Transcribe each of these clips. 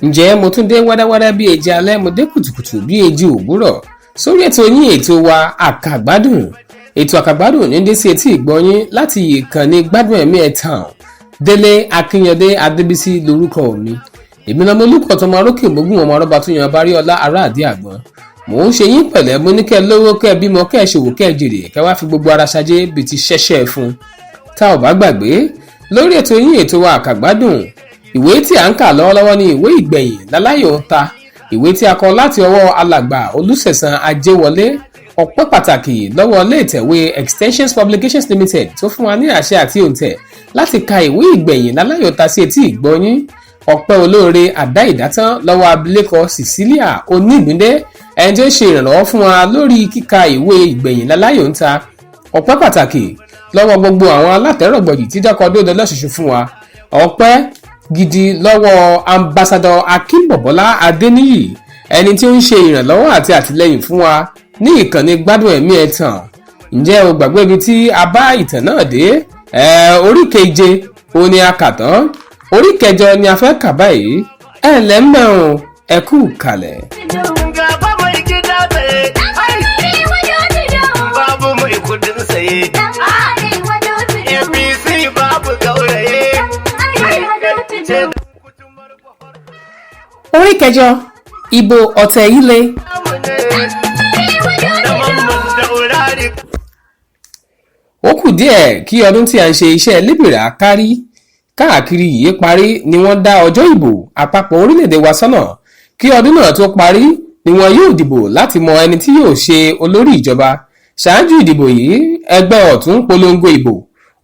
ǹjẹ́ mo tún dé wádáwádá bí eji alẹ́, mo dé kùtùkùtù bí eji òwúrọ̀ sórí ètò yín ètò wa àkàgbádùn. Ètò àkàgbádùn ní dé sí etí ìgbọ́yín láti ìkànnì gbádùn ẹ̀mí ẹ̀ tàn. Délé Akínyẹdé Adébísí lórúkọ mi. Èmi lọmọ olùkọ́ tó máa rókè mógún ọmọ ọlọ́ba tó yan abárí ọlá ará àdí àgbọn. Mò ń ṣe yín pẹ̀lẹ́, mo ní kẹ́ lówó, kẹ́ bímọ, kẹ́ ṣòwò, kẹ́ jèrè, kẹ́ wá fi gbogbo ara ṣajé bí ti ṣẹ́ṣẹ́ fún. Tá ò bá gbàgbé, lórí ètò yín ètò wa àkàgbádùn, ìwé tí à ń kà lọ́wọ́lọ́wọ́ ní ìwé ìgbẹ̀yìn láláyò ń ta, ìwé tí a kọ láti ọwọ́ alàgbà Olúṣẹ̀san Ajéwọlé. Ọpẹ́ pàtàkì lọ́wọ́ ilé ìtẹ̀wé Extensions Publications Limited tó fún wa ní àṣẹ àti òǹtẹ̀ láti ka ìwé ìgbẹ̀yìn láláyò ta sí etí ìgbọ́yín. Ọpẹ́ olóore àdá ìdátán lọ́wọ́ abilékọ Cecilia Onígbìndé, ẹni tí ó ṣe ìrànlọ́wọ́ fún wa lórí kíka ìwé ìgbẹ̀yìn láláyò ń ta. Ọpẹ́ pàtàkì lọ́wọ́ gbogbo àwọn alátẹ̀rọ̀gbọ̀jì tí dákọ̀ọ́dọ́ lọ́ṣọ̀ṣọ̀ fún wa. Ọpẹ́ gidi lọ́wọ́ ambassador Akínbọ̀bọ́lá Adéníyì, ẹni tí ó ń ṣe ìrànlọ́wọ́ àti àtìlẹ́yìn fún wa ní ìkànnì gbádùn ẹ̀mí ẹ̀ tàn. Ǹjẹ́ o gbàgbé ibi tí a bá ìtàn náà dé? Orí keje òun ni a kà tán, orí kẹjọ ni a fẹ́ kà báyìí. Ẹ lẹ́mẹ̀rún ẹ kú kalẹ̀. Orí kẹjọ, ìbò ọ̀tẹ̀ ilé. Ó kù díẹ̀ kí ọdún tí a ń ṣe iṣẹ́ lébìrà káàkiri yìí parí ni wọ́n dá ọjọ́ ìbò àpapọ̀ orílẹ̀-èdè wa sọ́nà. Kí ọdún náà tó parí ni wọn yóò dìbò láti mọ ẹni tí yóò ṣe olórí ìjọba. Ṣáájú ìdìbò yìí, ẹgbẹ́ ọ̀tún polongo ìbò.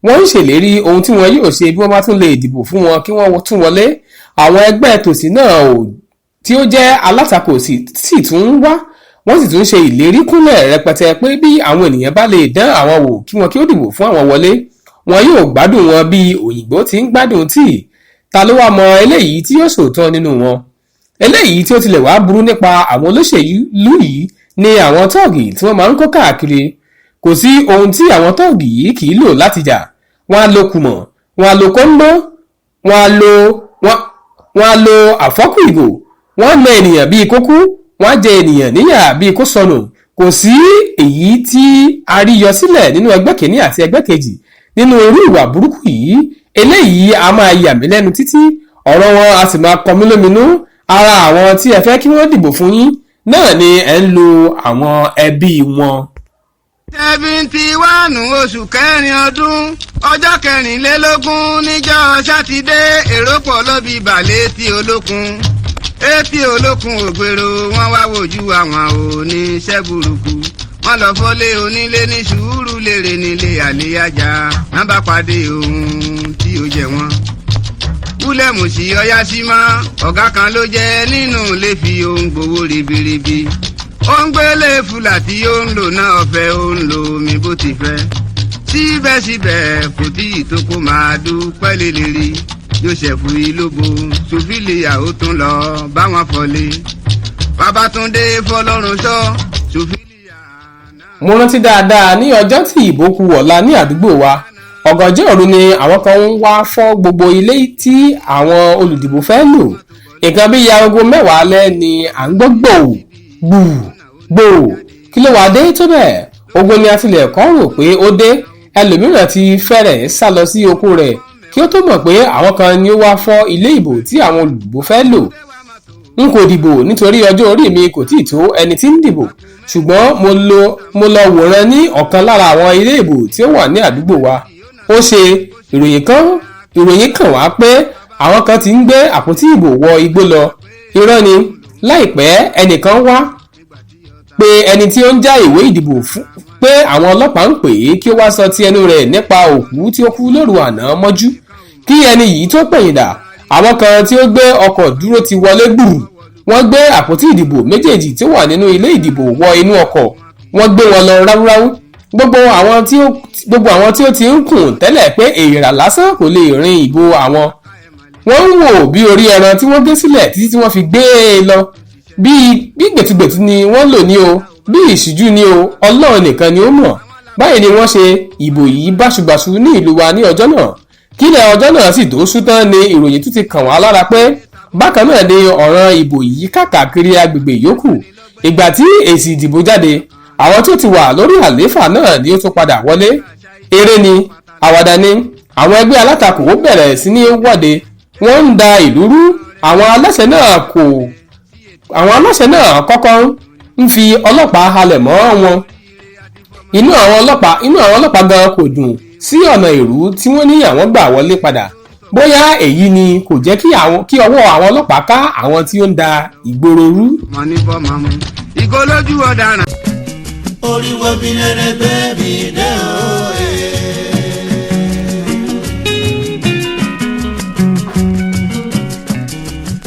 Wọ́n ń ṣèlérí ohun tí wọn yóò ṣe bí wọ́n bá tún lè dìbò fún wọn kí wọ́n tún wọlé. Àwọn ẹgbẹ́ tòsí náà tí ó jẹ́ alátakò sì tún wá, wọ́n sì tún ṣe ìlérí kúnlẹ̀ rẹpẹtẹ pé bí àwọn ènìyàn bá lè dán àwọn wò kí wọn kí ó dìbò fún àwọn wọlé, wọn yóò gbádùn wọn bí òyìnbó ti ń gbádùn tíì. Ta ló wá mọ eléyìí tí yóò sòótọ́ nínú wọn? Eléyìí tí ó tilẹ̀ wá burú nípa àwọn olóṣèlú yìí ni àwọn tọ́ọ̀gì tí wọ́n máa ń kó káàkiri. Kò sí ohun tí àwọn tọ́ọ̀gì yìí kì í lò láti jà. Wọ́n á lo kùmọ̀, wọ́n á lo kóńdó, wọ́n á lo àfọ́kù ìgò, wọ́n na ènìyàn bíi kókú, wọ́n á jẹ ènìyàn níyà bíi kó sọnù. Kò sí èyí tí a rí yọ sílẹ̀ nínú ẹgbẹ́ kìíní àti ẹgbẹ́ kejì nínú irú ìwà burúkú yìí. Eléyìí a máa yà mí lẹ́nu títí, ọ̀rọ̀ wọn a sì máa kọ mí lóminú. Ara àwọn tí ẹ fẹ́ kí wọ́n dìbò fún yín náà ni ẹ ń lo àwọn ẹbí wọn. 71 oṣù kẹrin ọdún ọjọ́ kẹrìnlélógún níjọ́ sátidé, èrò pọ̀ lọ́bi balẹ̀ etí olókun ògbèrò wọn wá wojú àwọn oníṣẹ́ burúkú. Wọ́n lọ fọ́lé onílé ní sùúrù lérè nílé àléyájà, wọ́n bá pàdé ohun tí ó jẹ wọ́n. Búlẹ̀mù sí ọyá sí mọ́, ọ̀gá kan ló jẹ́ nínú ilé fi ohun gbowó ribiribi. Ó ń gbélé fúlà tí ó ń lò náà ọ̀fẹ́, ó ń lo omi bó ti fẹ́. Síbẹ̀síbẹ̀ kò tí ì tó kó máa dúpẹ́ lélẹ́rí. Joseph Ilobo Sofilia ó tún lọ báwọn fọlé. Babátúndé Fọlọ́runṣọ́ Sofilia náà. Mo rántí dáadáa ní ọjọ́ tí ìbò kù ọ̀la ní àdúgbò wa. Ọ̀gànjọ́ òru ni àwọn kan ń wá fọ́ gbogbo ilé tí àwọn olùdìbò fẹ́ lò. Nǹkan bí aago 10 alẹ́ ni à ń gbọ́ gbòò. Kí ló wá dé tó bẹ́ẹ̀? Ogun ni a tilẹ̀ kọ́ rò pé ó dé. Ẹlòmíràn ti fẹ́rẹ̀ sá lọ sí oko rẹ̀ kí ó tó mọ̀ pé àwọn kan ni ó wá fọ́ ilé ìbò tí àwọn olùdìbò fẹ́ lò. N kò dìbò nítorí ọjọ́ orí mi kò tíì tó ẹni tí ń dìbò, ṣùgbọ́n mo lọ wòran ní ọ̀kan lára àwọn ilé ìbò tí ó wà ní àdúgbò wa. Ó ṣe ìròyìn kan wá pé àwọn kan ti ń gbé àpótí ìbò wọ igbó lọ. Irọ́ ni. Láìpẹ́ ẹnìkan wá pé ẹni tí ó ń já ìwé ìdìbò fún pé àwọn ọlọ́pàá ń pè é kí ó wá sọ ti ẹnu rẹ̀ nípa òkú tí ó kú lóru àná mọ́jú. Kí ẹni yìí tó pẹ̀yìndà, àwọn kan tí ó gbé ọkọ̀ dúró ti wọlé gbùrù. Wọ́n gbé àpótí ìdìbò méjèèjì tí ó wà nínú ilé ìdìbò wọ inú ọkọ̀. Wọ́n gbé wọn lọ ráúráú. Gbogbo àwọn tí ó ti ń kùn tẹ́lẹ̀ pé èèrà lásán kò lè rin ìbò àwọn. Wọ́n ń wò bí orí ẹran tí wọ́n gé sílẹ̀ títí tí wọ́n fi gbé e lọ. Bí gbẹ̀tugbẹ̀tu ni wọ́n lò ní o, bí ìṣíjú ni o, Ọlọ́run nìkan ni ó mọ̀. Báyìí ni wọ́n ṣe ìbò yìí báṣubàṣu ní ìlú wa ní ọjọ́ náà. Kílẹ̀ ọjọ́ náà sì tó ṣú tán ni ìròyìn tún ti kàn wá lára pé bákan náà ni ọ̀ràn ìbò yìí káàkiri agbègbè yòókù. Ìgbà tí èsì ìdìbò jáde, àwọn tó ti wà lórí àlééfà náà ni ó tún padà wọlé. Eré ni, àwàdà ni, àwọn ẹgbẹ́ alátakò bẹ̀rẹ̀ sí ní wọ́de, wọ́n ń da ìlú rú. Àwọn aláṣẹ náà kọ́kọ́ ń fi ọlọ́pàá halẹ̀ mọ́ wọn. Inú àwọn ọlọ́pàá gan kò dùn sí ọ̀nà ìrú tí wọ́n ní àwọn gbà wọlé padà. Bóyá èyí ni kò jẹ́ kí ọwọ́ àwọn ọlọ́pàá ká àwọn tí ó ń da ìgboro rú. mọ̀ ní bọ́ máa mú ìgò lójú ọ̀daràn. orí wo bí rere bẹ́ẹ̀bì dé òye.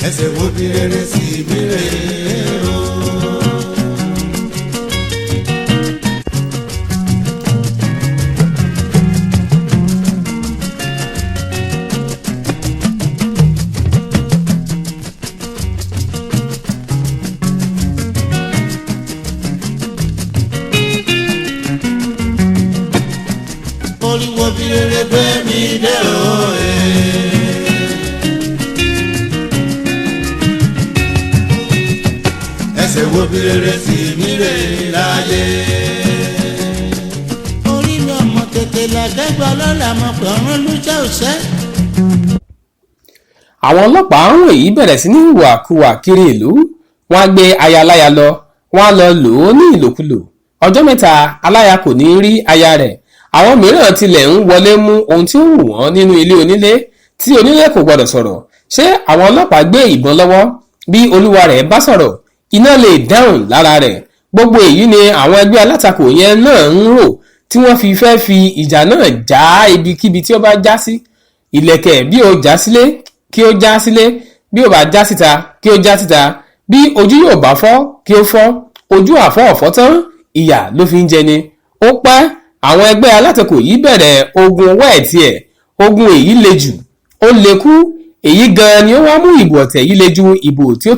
ẹsẹ̀ wo bí rere sí bí rere o. oríwo bí rere gbé mi dé òye. ẹsẹ̀ wo bí rere sì mí rè láyé. orí mi ọmọ tètè làgẹ́gbẹ́ ọlọ́lá mọ̀ pé ọ̀run ló jẹ́ òṣẹ́. Àwọn ọlọ́pàá ń wòyí bẹ̀rẹ̀ sí ní hùwàkuwà kiri ìlú. Wọ́n á gbé aya aláya lọ, wọ́n á lọ lò ó ní ìlòkulò. Ọjọ́ mẹ́ta aláya kò ní rí aya rẹ̀. Àwọn mìíràn tilẹ̀ ń wọlé mú ohun tí ó wù wọ́n nínú ilé onílé tí onílé kò gbọdọ̀ sọ̀rọ̀. Ṣé àwọn ọlọ́pàá gbé ìbọn lọ́wọ́? Bí olúwa rẹ̀ bá sọ̀rọ̀, iná lè dáhùn lára rẹ̀. Gbogbo èyí ni àwọn ẹgbẹ́ alátakò yẹn náà ń rò tí wọ́n fi fẹ́ fi ìjà náà já ibikíbi tí ó bá já sí. Ìlẹ̀kẹ̀ bí ó já sílé kí ó já sílé, bí ó bá já síta kí ó já síta, bí ojú yóò bá fọ́ kí ó fọ́, ojú àfọ́ ọ̀fọ́ tán, ìyà ló fi ń jẹni. Ó pẹ́ àwọn ẹgbẹ́ alátakò yìí bẹ̀rẹ̀ ogun ọwọ́ ẹ̀ tiẹ̀. Ogun èyí le jù, ó le kú. Èyí gan ni ó wá mú ìbò ọ̀tẹ̀ yìí le ju ìbò tí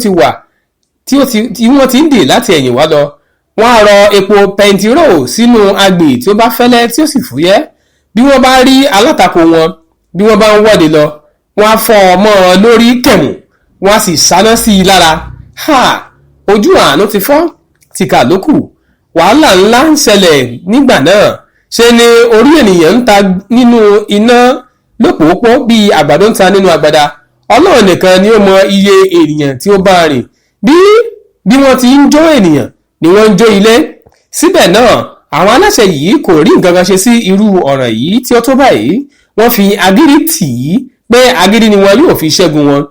wọ́n ti ń dì láti ẹ̀yìn wá lọ. Wọ́n á rọ epo pẹntiró sínú agbè tí ó bá fẹ́lẹ́ tí ó sì fúyẹ́. Bí wọ́n bá rí alátakò wọn, bí wọ́n bá ń wọ́de lọ, wọ́n á fọ́ ọmọ wọn lórí kẹ̀mù, wọ́n á sì sáná sí i lára. Ojú àánú ti fọ́, tìkà ló kù. Wàhálà ńlá ń ṣẹlẹ̀ nígbà náà. Ṣe ni orí ènìyàn ń ta nínú iná lópòópó bí àgbàdo ń ta nínú agbada. Ọlọ́run nìkan ni ó mọ iye ènìyàn tí ó bá rìn. Bí wọ́n ti ń jó ènìyàn ni wọ́n ń jó ilé. Síbẹ̀ náà àwọn aláṣẹ yìí kò rí nǹkan kan ṣe sí irú ọ̀ràn yìí tí ó tó báyìí. Wọ́n fi agídí tì í pé agídí ni wọn yóò fi ṣẹ́gun wọn.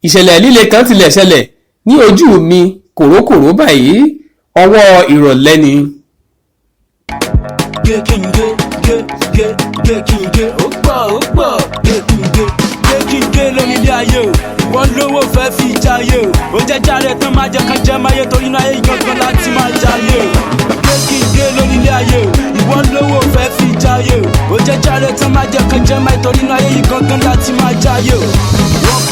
Ìṣẹ̀lẹ̀ líle kan tilẹ̀ ṣẹlẹ̀ ní ojú mi kòrókòró báyìí. Ọwọ́ ìrọ̀lẹ́ ni. Gé ó pọ̀ gé lórí ilé ayé o. Wọ́n lówó fẹ́ fi jayé o. Ó jẹ́ járe tán máa jẹ́ ká jẹ́ máyé torí náà èyí gangan láti máa jayé o. Gé lórí ilé ayé o. Ìwọ́n lówó fẹ́ fi jayé o. Ó jẹ́ járe tán máa jẹ́ ká jẹ́ máyé torí náà èyí gangan láti máa jayé o.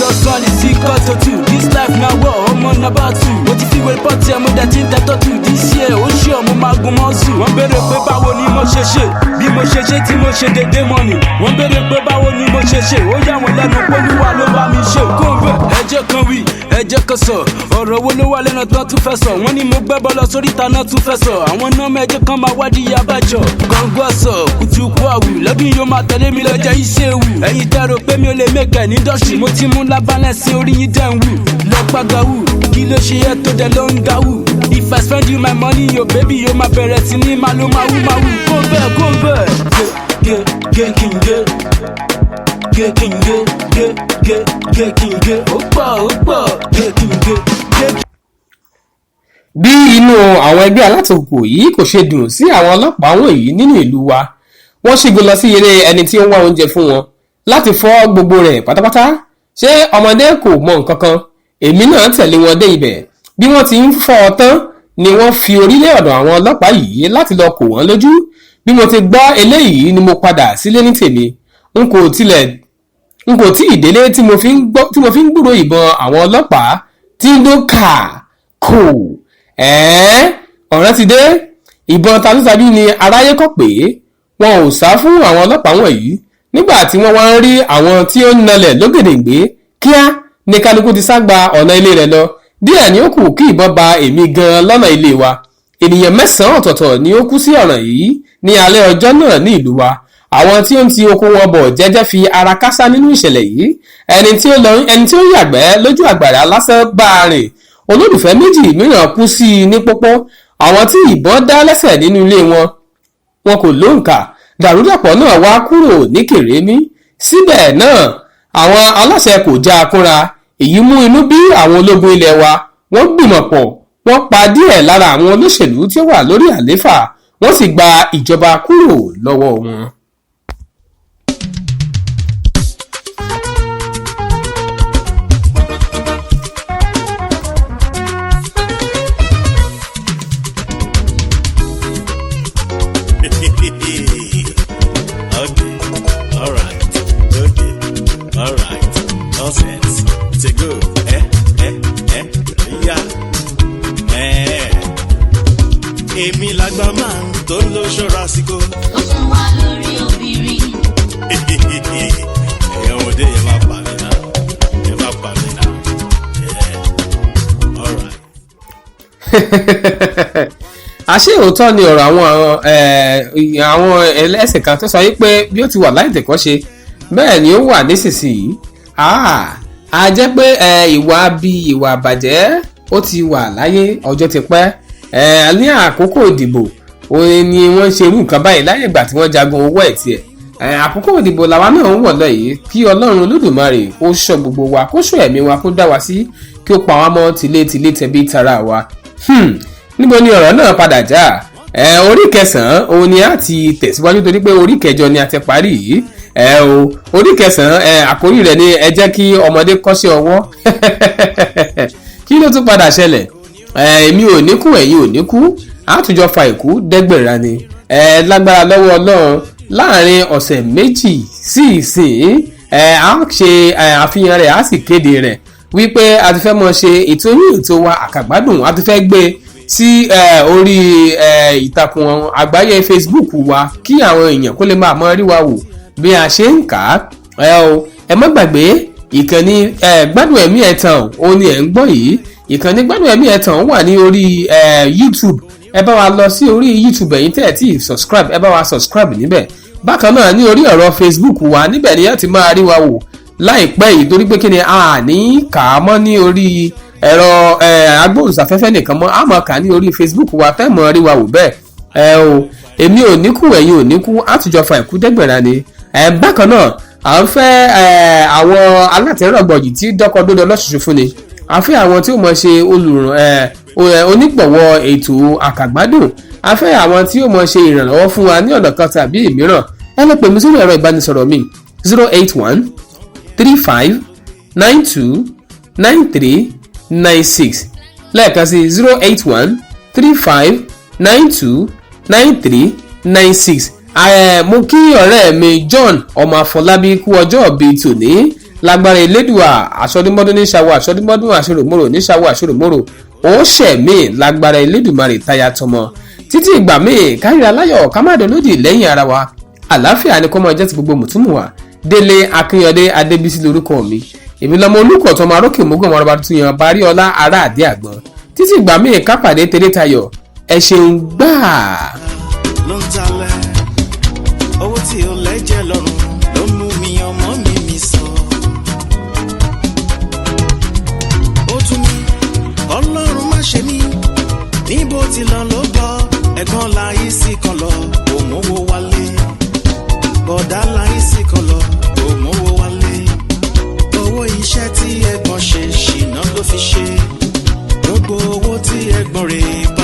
1+1 is equal to 2. This life na war, ọmọ na battle. Mo ti fi wé pọ́tì ẹ̀ mo dẹ̀ ti ń tẹ́tọ́ tù. This year ó ṣe ọmọ máa gun mọ́sù. Wọ́n béèrè pé báwo ni mo ṣe ṣe. Bí mo ṣe ṣe tí mo ṣe dédé mọ́nì. Wọ́n béèrè pé báwo ni mo ṣe ṣe. Ó yà wọ́n lẹ́nu pólúwa ló bá mi ṣe. Kó o bẹ̀ ẹjẹ́ kan wí ẹjẹ́ kan sọ. Ọ̀rọ̀ wo ló wà lẹ́nu tán tún fẹ́ sọ. Wọ́n ní mo gbẹ́ bọ́ lọ sórí ìta náà tún fẹ́ sọ. Àwọn nọ́ọ̀mù ẹjẹ́ kan máa wádìí abájọ. Gọ̀ǹgọ̀ sọ kùtùkù àwù. Lọ́dún yóò máa tẹ̀lé mi lọ́jọ́ iṣẹ́ ewu. Ẹ̀yin tẹ́rọ pé mi ò lè mẹ́kẹ̀ ní dọ́ṣì. Mo ti mú lábálẹ̀ sí orí yín dẹ̀ ń wù. Lọ́pàgàwù kí ló ṣe yẹ tó dẹ̀ ló ń gàwù. If I spend you my money, yo baby, yo máa bẹ̀rẹ̀ sí ní máa ló máa wú. Kó bẹ́ẹ̀ gé ó pọ̀ gé. Bí inú àwọn ẹgbẹ́ alátakò yìí kò ṣe dùn sí àwọn ọlọ́pàá wọ̀nyí nínú ìlú wa, wọ́n ṣígun lọ sí ilé ẹni tí ó ń wá oúnjẹ fún wọn láti fọ́ gbogbo rẹ̀ pátápátá. Ṣé ọmọdé kò mọ nǹkan kan? Èmi náà tẹ̀lé wọn dé ibẹ̀. Bí wọ́n ti ń fọ́ ọ tán ni wọ́n fi orílẹ̀ ọ̀dọ̀ àwọn ọlọ́pàá yìí láti lọ kò wọ́n lójú. Bí mo ti gbọ́ eléyìí ni mo padà sílé ní tèmi. N kò tí ì délé tí mo fi ń gbúrò ìbọn àwọn ọlọ́pàá tí ń dún kò. Ọ̀rẹ́ ti dé. Ìbọn tajútajú ni aráyé kọ̀ pé wọn ò sá fún àwọn ọlọ́pàá wọ̀nyí. Nígbà tí wọ́n wá ń rí àwọn tí ó ń nalẹ̀ lógèdèǹgbé, kíá ní kálukú ti sá gba ọ̀nà ilé rẹ̀ lọ. Díẹ̀ ni ó kù kí ìbọn ba èmi gan lọ́nà ilé wa. Ènìyàn 9 ọ̀tọ̀ọ̀tọ̀ ni ó kú sí ọ̀ràn yìí ní alẹ́ ọjọ́ náà ní ìlú wa. Àwọn tí ó ń ti oko wọn bọ̀ jẹ́jẹ́ fi ara kásá nínú ìṣẹ̀lẹ̀ yìí. Ẹni tí ó yàgbẹ́ lójú àgbàrá lásán bá a rìn. Olólùfẹ́ méjì mìíràn kú sí i ní pópó. Àwọn tí ìbọn dá lẹ́sẹ̀ nínú ilé wọn kò lóǹkà. Dàrúdàpọ̀ náà wá kúrò ní kèrémí. Síbẹ̀ náà àwọn aláṣẹ kò já a kúnra. Èyí mú inú bí àwọn ológun ilẹ̀ wa. Wọ́n gbìmọ̀ pọ̀, wọ́n pa díẹ̀ lára àwọn olóṣèlú tí ó wà lórí àléfà, wọ́n sì gba ìjọba kúrò lọ́wọ́ wọn. Èmi lágbà máa ń tó ń lo ṣọ́ra àsìkò. Ó tún wá lórí obìnrin. Ẹ̀yàn ọmọdé yẹn máa bà mí náà. Yẹn máa bà mí náà. All right. Àṣé òótọ́ ni ọ̀rọ̀ àwọn ẹlẹ́sìn kan tó sọ wípé bí ó ti wà láì tẹ̀kọ́ṣe bẹ́ẹ̀ ni ó wà nísinsìnyí. A jẹ́ pé ìwà àbàjẹ́ ó ti wà láyé ọjọ́ ti pẹ́. Ní àkókò ìdìbò ni wọ́n ṣe irú nǹkan báyìí láyé ìgbà tí wọ́n jagun owó ẹ̀ tiẹ̀. Àkókò ìdìbò làwa náà ń wọ̀ lọ yìí. Kí Ọlọ́run Olódùmarè kó ṣọ́ gbogbo wa, kó ṣọ́ ẹ̀mí wa, kó dá wa sí, kí ó pa wá mọ́ tilé tẹbí tará wa. Níbo ni ọ̀rọ̀ náà padà já? Orí 9 òun ni a ti tẹ̀síwájú torí pé orí 8 ni a ti parí yìí. Orí 9 àkórí rẹ̀ ni ẹ jẹ́ kí ọmọdé kọ́ṣẹ́ ọwọ́. Kí ló tún padà ṣẹlẹ̀? Èmi ò ní kú, ẹ̀yin ò ní kú, àtúnjọ fa ìkú dẹ́gbẹ̀rà ni. Lágbára lọ́wọ́ Ọlọ́run láàrin ọ̀sẹ̀ 2 sí ìsìn a ṣe àfihàn rẹ̀, a sì kéde rẹ̀ wípé a ti fẹ́ mọ̀ ṣe ètò wa Àkàgbádùn, a ti fẹ́ gbé sí orí ìtàkùn àgbáyé Facebook wa kí àwọn èèyàn kó lè máa mọ rí wa wò bí a ṣe ń kà á. Ẹ má gbàgbé ìkànnì Gbádùn Ẹ̀mí Ẹ̀tàn òun ni ẹ̀ ń gbọ́ yìí. Ìkànnì Gbádùn Ẹ̀mí Ẹ̀tàn wà ní orí YouTube. Ẹ bá wa lọ sí orí YouTube ẹ̀yin tẹ́ ẹ̀ tí subscribe, ẹ bá wa subscribe níbẹ̀. Bákan náà ní orí ọ̀rọ̀ Facebook wa níbẹ̀ ni ẹ ti máa rí wa wò láìpẹ́ yìí torí pé kí ni a ní kà á mọ́ ní orí ẹ̀rọ agbóhùnsáfẹ́fẹ́ nìkan mọ́, a máa kà á ní orí Facebook wa tẹ́ mọ́ rí wa wò bẹ́ẹ̀. Èmi ò ní kú, ẹ̀yin ò ní kú, àtúnjọ fa ìkú dẹ́gbẹ̀rà ni. Bákan náà à ń fẹ́ àwọn alátẹ̀rọ̀gbọ̀jì tí dọ́kọ̀dọ́dọ̀ lọ́ṣùṣù fún ni. A fẹ́ àwọn tí ó mọ̀ ṣe onígbọ̀wọ́ ètò Àkàgbádùn. A fẹ́ àwọn tí ó mọ̀ ṣe ìrànlọ́wọ́ fún wa ní ọ̀nà kan tàbí ìmíràn. Ẹ lè pè mí sórí ẹ̀rọ ìbánisọ̀rọ̀ mi 081 35 92 93 96. Lẹ́ẹ̀kan sí 081 35 92 93 96. Mo kí ọ̀rẹ́ mi John ọmọ Afọlábí kú ọjọ́ bíi tòní. Lágbára Elédùà àṣọdúnmọ́dún ní ṣàwọ̀ àṣọdúnmọ́dún àṣọròmọ́rò ní ṣàwọ̀ àṣọròmọ́rò ó ṣẹ̀mí lágbára Elédùmarè táyà tọmọ títí ìgbà míì káríra láyọ̀ ká má dolódì lẹ́yìn ara wa. Àlàáfíà ni kó máa jẹ́ ti gbogbo mùtúmù wa. Délé Akínyọdé Adébísí lórúkọ mi. Èmi lọmọ olùkọ́ tó máa rókè mógùn ọmọ ọba tuntun yan parí ọlá ará àdé àgbọn. Títí ìgbà míì ká pàdé tẹ́lẹ̀ tayọ̀. Ẹ ṣeun gbáà. Ló ń talẹ̀ owó tí ó lẹ́jẹ̀ lọ́rùn ló mú mi ọmọ mi sọ. Ó tún ní Ọlọ́run má ṣe mí níbo tí lọ ló bọ́ ẹ̀gbọ́n láyé sí kan lọ òmùwò wálé bọ̀dá láyé sí kan lọ òmùwò wálé owó iṣẹ́ tí ẹ̀gbọ́n ṣe ṣìnà ló fi ṣe gbogbo owó tí ẹ̀gbọ́n rẹ̀ bá.